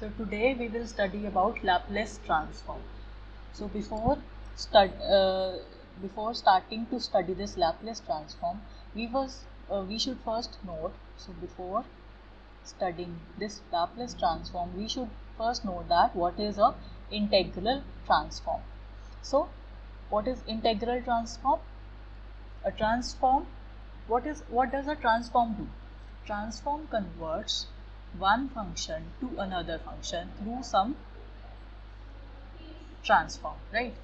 So today we will study about Laplace transform. So before starting to study this Laplace transform, we should first note. So before studying this Laplace transform, we should first know that what is a integral transform. So what is integral transform? A transform, what does a transform do? Transform converts one function to another function through some transform, right?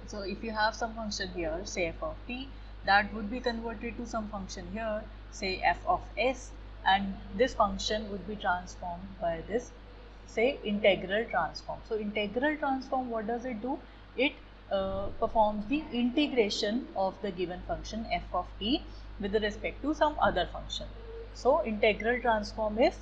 So if you have some function here, say f of t, that would be converted to some function here, say f of s, and this function would be transformed by this, say, integral transform. So integral transform, what does it do? It performs the integration of the given function f of t with respect to some other function. So integral transform is,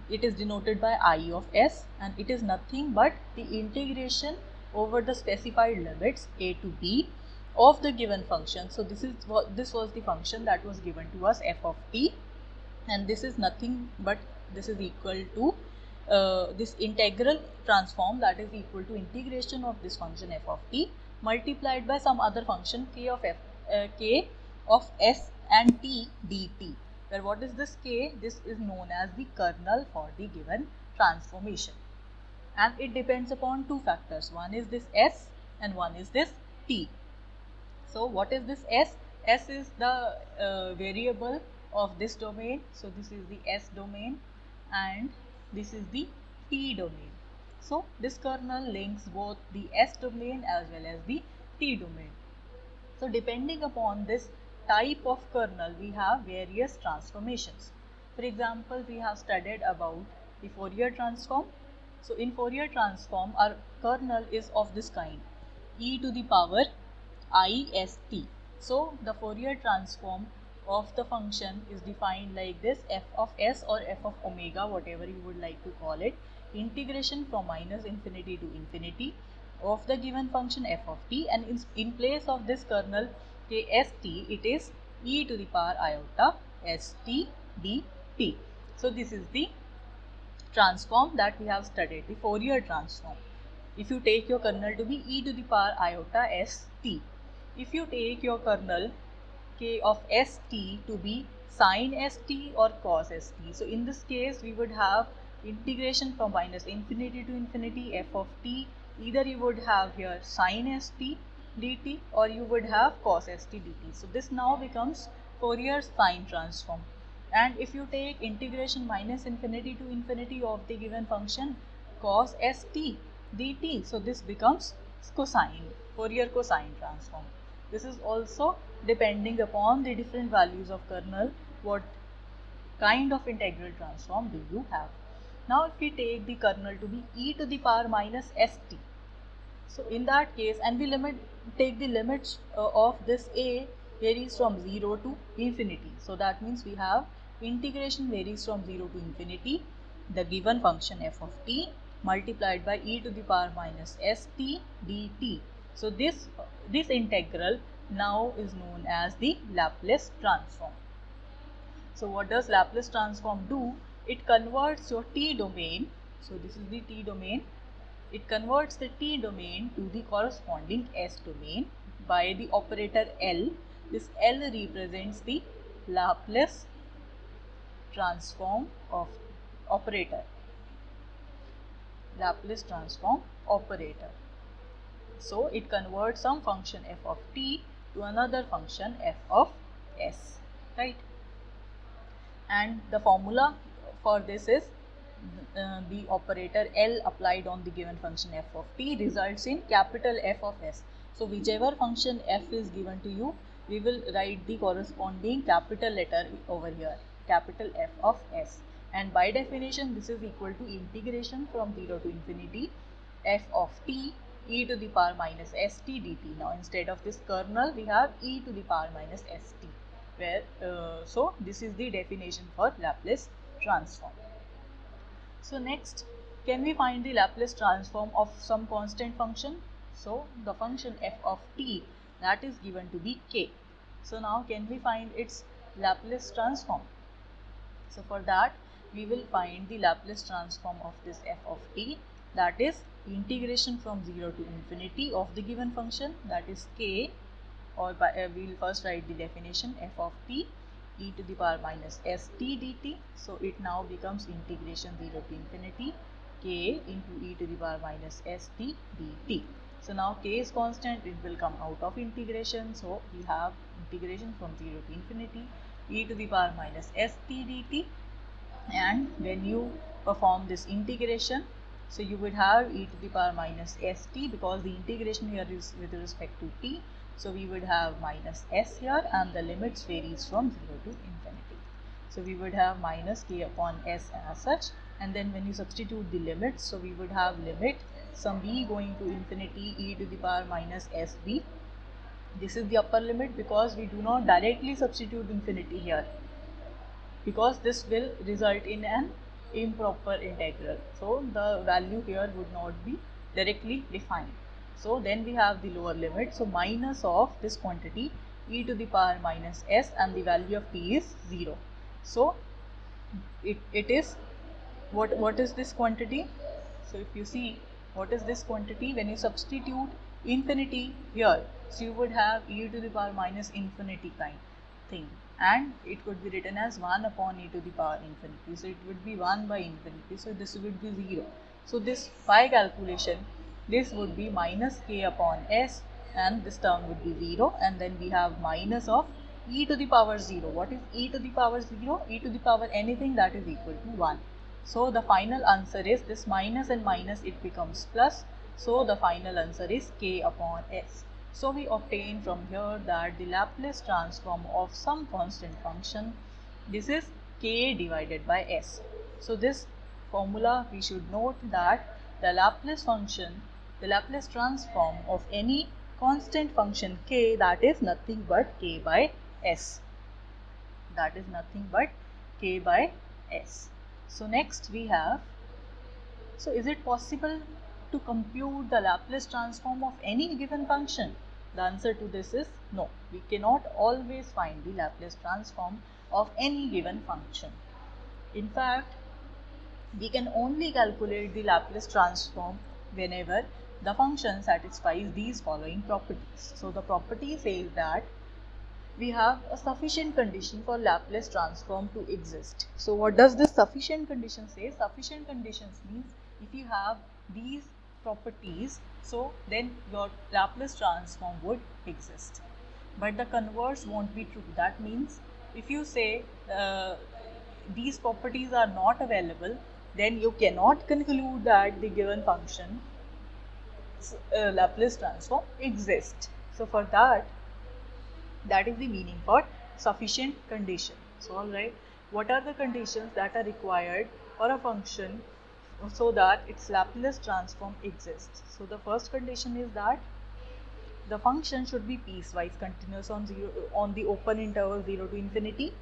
it is denoted by I of s, and it is nothing but the integration over the specified limits a to b of the given function. So this was the function that was given to us, f of t, and this is nothing but this is equal to this integral transform, that is equal to integration of this function f of t multiplied by some other function k of s and t dt. Where what is this k? This is known as the kernel for the given transformation, and it depends upon two factors. One is this s and one is this t. So what is this s? S is the variable of this domain. So this is the s domain and this is the t domain. So this kernel links both the s domain as well as the t domain. So depending upon this type of kernel, we have various transformations. For example, we have studied about the Fourier transform. So in Fourier transform, our kernel is of this kind, e to the power ist. So the Fourier transform of the function is defined like this: f of s or f of omega, whatever you would like to call it, integration from minus infinity to infinity of the given function f of t, and in place of this kernel kst, it is e to the power iota st dt. So this is the transform that we have studied, the Fourier transform. If you take your kernel to be e to the power iota st, if you take your kernel k of st to be sin st or cos st, so in this case we would have integration from minus infinity to infinity f of t. Either you would have here sin st dt or you would have cos st dt. So this now becomes Fourier sine transform. And if you take integration minus infinity to infinity of the given function cos st dt, so this becomes cosine, Fourier cosine transform. This is also depending upon the different values of kernel, what kind of integral transform do you have. Now if we take the kernel to be e to the power minus st, so in that case, and we take the limits of this a varies from 0 to infinity. So that means we have integration varies from 0 to infinity, the given function f of t multiplied by e to the power minus st dt. So this integral now is known as the Laplace transform. So what does Laplace transform do? It converts your t domain. So this is the t domain. It converts the t domain to the corresponding s domain by the operator L. This L represents the Laplace transform of operator. Laplace transform operator. So it converts some function f of t to another function f of s, right? And the formula for this is the operator L applied on the given function f of t results in capital F of s. So whichever function f is given to you, we will write the corresponding capital letter over here, capital F of s. And by definition, this is equal to integration from 0 to infinity f of t e to the power minus st dt. Now instead of this kernel, we have e to the power minus st. Where so this is the definition for Laplace transform. So next, can we find the Laplace transform of some constant function? So the function f of t, that is given to be k. So now can we find its Laplace transform? So for that we will find the Laplace transform of this f of t, that is integration from 0 to infinity of the given function, that is k, or we will first write the definition, f of t e to the power minus st dt. So it now becomes integration 0 to infinity k into e to the power minus st dt. So now k is constant, it will come out of integration. So we have integration from 0 to infinity e to the power minus st dt. And when you perform this integration, so you would have e to the power minus st, because the integration here is with respect to t. So we would have minus s here, and the limits varies from 0 to infinity. So we would have minus k upon s as such, and then when you substitute the limits, so we would have limit some b going to infinity e to the power minus sb. This is the upper limit because we do not directly substitute infinity here, because this will result in an improper integral. So the value here would not be directly defined. So then we have the lower limit, so minus of this quantity e to the power minus s, and the value of t is 0. So it is what is this quantity? So if you see what is this quantity, when you substitute infinity here, so you would have e to the power minus infinity kind thing, and it could be written as 1 upon e to the power infinity. So it would be 1 by infinity, so this would be 0. So this by calculation, this would be minus k upon s, and this term would be 0, and then we have minus of e to the power 0. What is e to the power 0? E to the power anything that is equal to 1. So the final answer is this minus and minus, it becomes plus. So the final answer is k upon s. So we obtain from here that the Laplace transform of some constant function, this is k divided by s. So this formula we should note that the Laplace function, the Laplace transform of any constant function k, that is nothing but k by s. That is nothing but k by s. So next we have, so is it possible to compute the Laplace transform of any given function? The answer to this is no. We cannot always find the Laplace transform of any given function. In fact, we can only calculate the Laplace transform whenever the function satisfies these following properties. So the property says that we have a sufficient condition for Laplace transform to exist. So what does this sufficient condition say? Sufficient conditions means if you have these properties, so then your Laplace transform would exist. But the converse won't be true. That means if you say these properties are not available, then you cannot conclude that the given function Laplace transform exists. So for that is the meaning for sufficient condition. So alright, what are the conditions that are required for a function so that its Laplace transform exists? So the first condition is that the function should be piecewise continuous on the open interval 0 to infinity,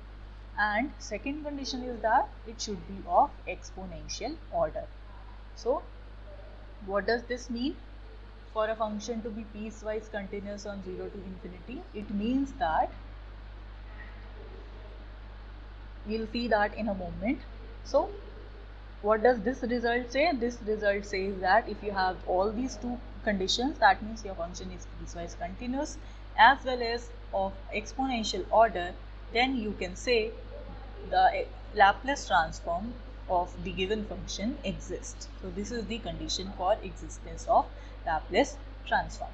and second condition is that it should be of exponential order. So what does this mean? For a function to be piecewise continuous on 0 to infinity, it means that, we'll see that in a moment. So what does this result say? This result says that if you have all these two conditions, that means your function is piecewise continuous as well as of exponential order, then you can say the Laplace transform of the given function exists. So this is the condition for existence of Laplace transform.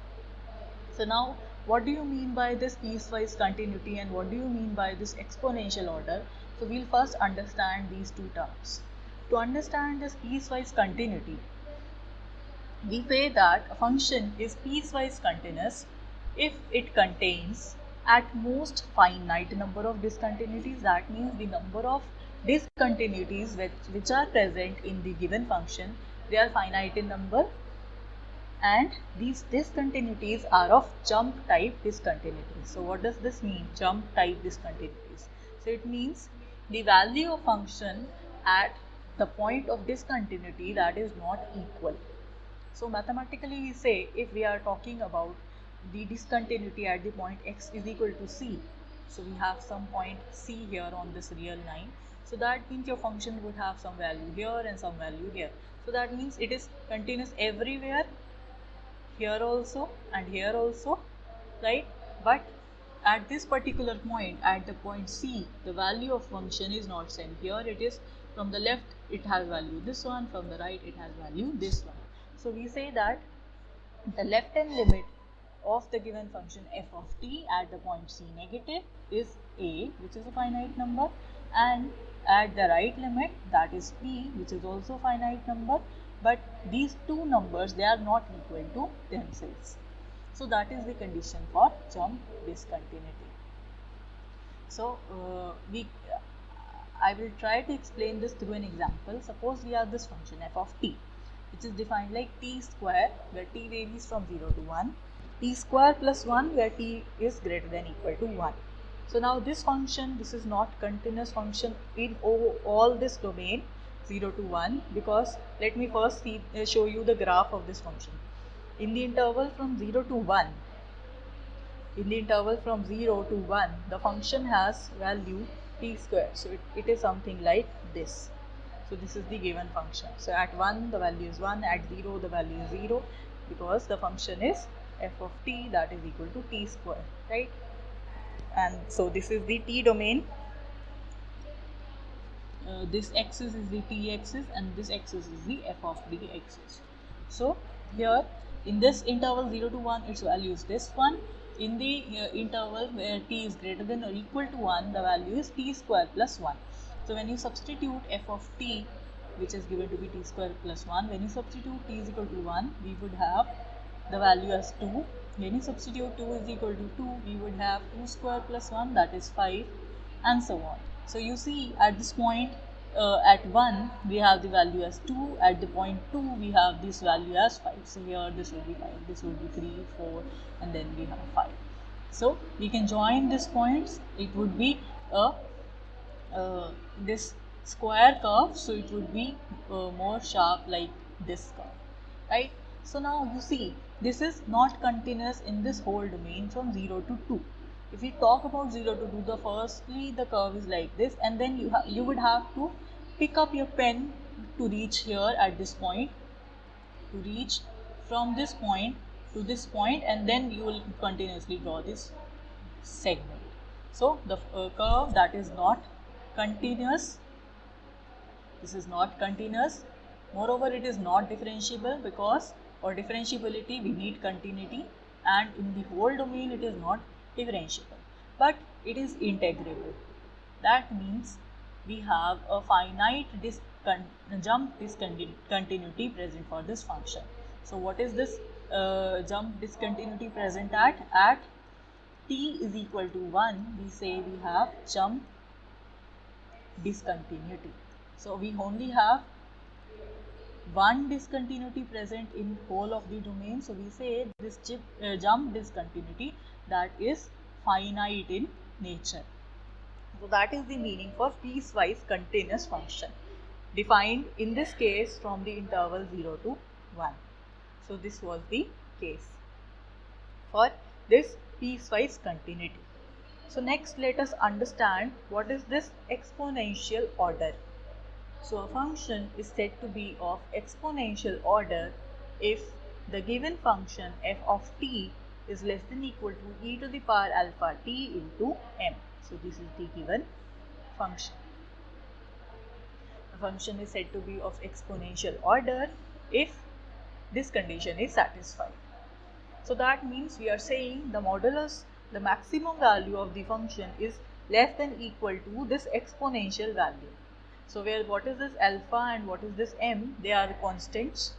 So now what do you mean by this piecewise continuity and what do you mean by this exponential order? So we'll first understand these two terms. To understand this piecewise continuity, we say that a function is piecewise continuous if it contains at most finite number of discontinuities. That means the number of discontinuities which are present in the given function, they are finite in number, and these discontinuities are of jump type discontinuities. So what does this mean, jump type discontinuities? So it means the value of function at the point of discontinuity that is not equal. So mathematically we say, if we are talking about the discontinuity at the point x is equal to c, so we have some point c here on this real line. So that means your function would have some value here and some value here. So that means it is continuous everywhere, here also and here also, right? But at this particular point, at the point C, the value of function is not same. Here it is from the left, it has value this one, from the right, it has value this one. So we say that the left hand limit of the given function f of t at the point C negative is a, which is a finite number, and at the right limit, that is p, which is also a finite number, but these two numbers, they are not equal to themselves. So that is the condition for jump discontinuity. So I will try to explain this through an example. Suppose we have this function f of t, which is defined like t square, where t varies from 0 to 1, t square plus 1, where t is greater than equal to 1. So now this function, this is not continuous function in all this domain 0 to 1, because let me first show you the graph of this function. In the interval from 0 to 1, the function has value t square. So it is something like this. So this is the given function. So at 1 the value is 1, at 0 the value is 0, because the function is f of t, that is equal to t square, right? And so this is the t domain. This axis is the t axis and this axis is the f of t axis. So here in this interval 0 to 1, its value is this one. In the interval where t is greater than or equal to 1, the value is t square plus 1. So when you substitute f of t, which is given to be t square plus 1, when you substitute t is equal to 1, we would have the value as 2. When you substitute 2 is equal to 2, we would have 2 square plus 1, that is 5, and so on. So you see at this point, at 1 we have the value as 2, at the point 2 we have this value as 5. So here this will be 5, this will be 3, 4, and then we have 5. So we can join these points. It would be this square curve, so it would be more sharp like this curve, right? So now you see this is not continuous in this whole domain from 0 to 2. If we talk about 0 to 2, firstly the curve is like this, and then you would have to pick up your pen to reach here at this point, to reach from this point to this point, and then you will continuously draw this segment. So the curve that is not continuous, this is not continuous. Moreover, it is not differentiable, because for differentiability we need continuity, and in the whole domain it is not differentiable, but it is integrable. That means we have a finite jump discontinuity present for this function. So what is this jump discontinuity present at? At t is equal to 1, we say we have jump discontinuity. So we only have one discontinuity present in whole of the domain. So we say this jump discontinuity, that is finite in nature. So that is the meaning for piecewise continuous function, defined in this case from the interval 0 to 1. So this was the case for this piecewise continuity. So next let us understand what is this exponential order. So a function is said to be of exponential order if the given function f of t is less than equal to e to the power alpha t into m. So this is the given function. The function is said to be of exponential order if this condition is satisfied. So that means we are saying the modulus, the maximum value of the function is less than equal to this exponential value. So where what is this alpha and what is this m? They are constants.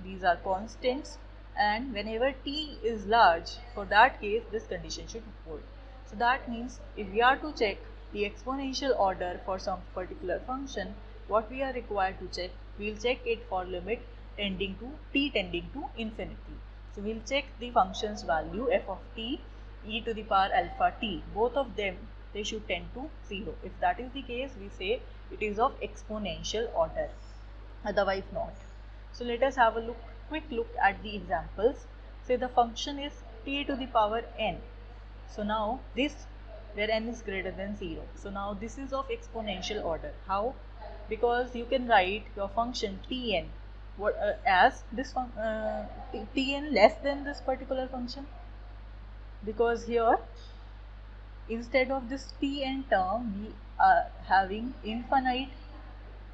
These are constants, and whenever t is large, for that case this condition should hold. So that means if we are to check the exponential order for some particular function, what we are required to check? We will check it for limit tending to t tending to infinity. So we will check the function's value f of t, e to the power alpha t. Both of them, they should tend to 0. If that is the case, we say it is of exponential order, otherwise not. So let us have a quick look at the examples. Say the function is t to the power n. So now this where n is greater than 0. So now this is of exponential order. How? Because you can write your function Tn as this Tn less than this particular function, because here instead of this Tn term we are having infinite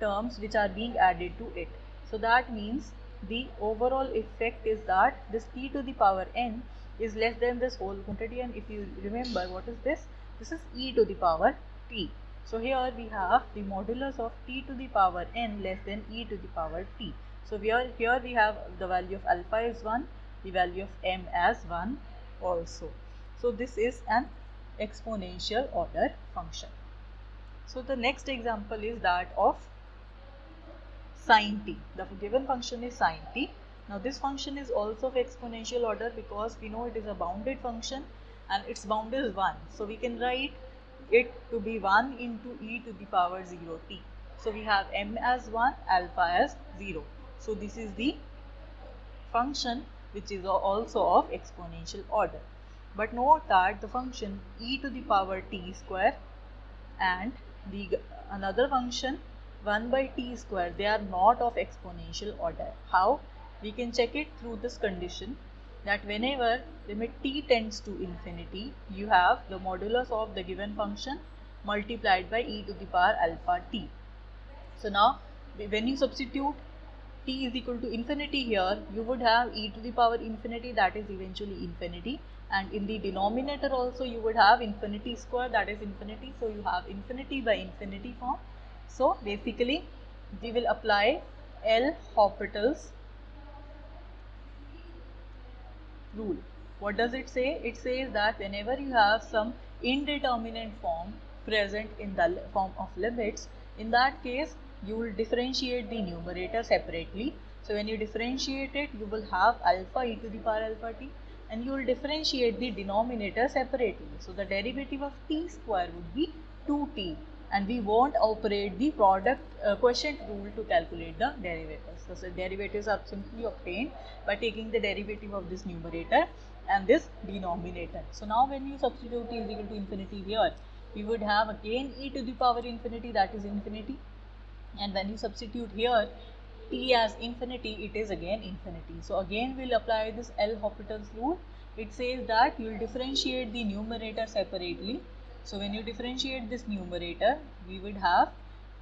terms which are being added to it. So that means the overall effect is that this t to the power n is less than this whole quantity, and if you remember, what is this? This is e to the power t. So here we have the modulus of t to the power n less than e to the power t. So here we have the value of alpha is 1, the value of m as 1 also. So this is an exponential order function. So the next example is that of sin t. The given function is sin t. Now this function is also of exponential order because we know it is a bounded function and its bound is 1. So we can write it to be 1 into e to the power 0 t. So we have m as 1, alpha as 0. So this is the function which is also of exponential order. But note that the function e to the power t square and the another function 1 by t square, they are not of exponential order. How? We can check it through this condition that whenever limit t tends to infinity, you have the modulus of the given function multiplied by e to the power alpha t. So now when you substitute t is equal to infinity here, you would have e to the power infinity, that is eventually infinity, and in the denominator also you would have infinity square, that is infinity. So you have infinity by infinity form. So basically we will apply L'Hopital's rule. What does it say? It says that whenever you have some indeterminate form present in the form of limits, in that case you will differentiate the numerator separately. So when you differentiate it, you will have alpha e to the power alpha t, and you will differentiate the denominator separately. So the derivative of t square would be 2t, and we won't operate the product quotient rule to calculate the derivatives. So the derivatives are simply obtained by taking the derivative of this numerator and this denominator. So now when you substitute t is equal to infinity here, we would have again e to the power infinity, that is infinity, and when you substitute here t as infinity, it is again infinity. So again we'll apply this L'Hopital's rule. It says that you will differentiate the numerator separately. So when you differentiate this numerator, we would have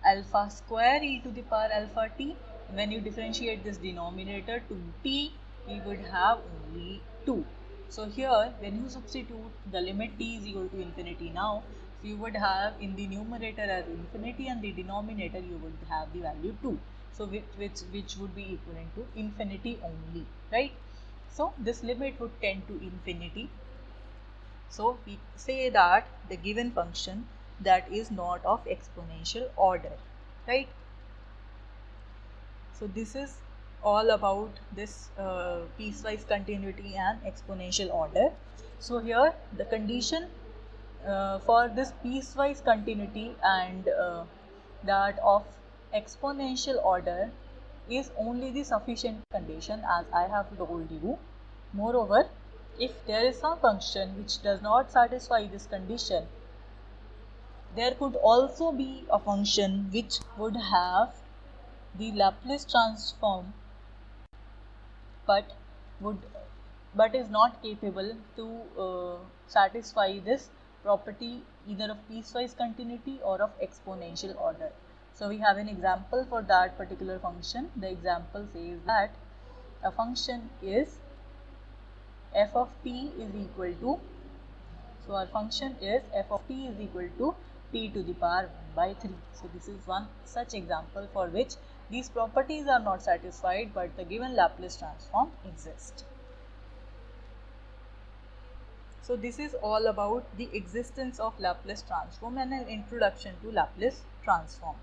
alpha square e to the power alpha t. When you differentiate this denominator to t, we would have only 2. So here when you substitute the limit t is equal to infinity now, so you would have in the numerator as infinity and the denominator you would have the value 2. So which would be equivalent to infinity only, right? So this limit would tend to infinity. So we say that the given function that is not of exponential order, right? So this is all about this piecewise continuity and exponential order. So here the condition for this piecewise continuity and that of exponential order is only the sufficient condition, as I have told you. Moreover, if there is some function which does not satisfy this condition, there could also be a function which would have the Laplace transform but is not capable to satisfy this property either of piecewise continuity or of exponential order. So we have an example for that particular function. The example says that a function is f of t is equal to, so our function is f of t is equal to t to the power 1 by 3. So this is one such example for which these properties are not satisfied but the given Laplace transform exists. So this is all about the existence of Laplace transform and an introduction to Laplace transform.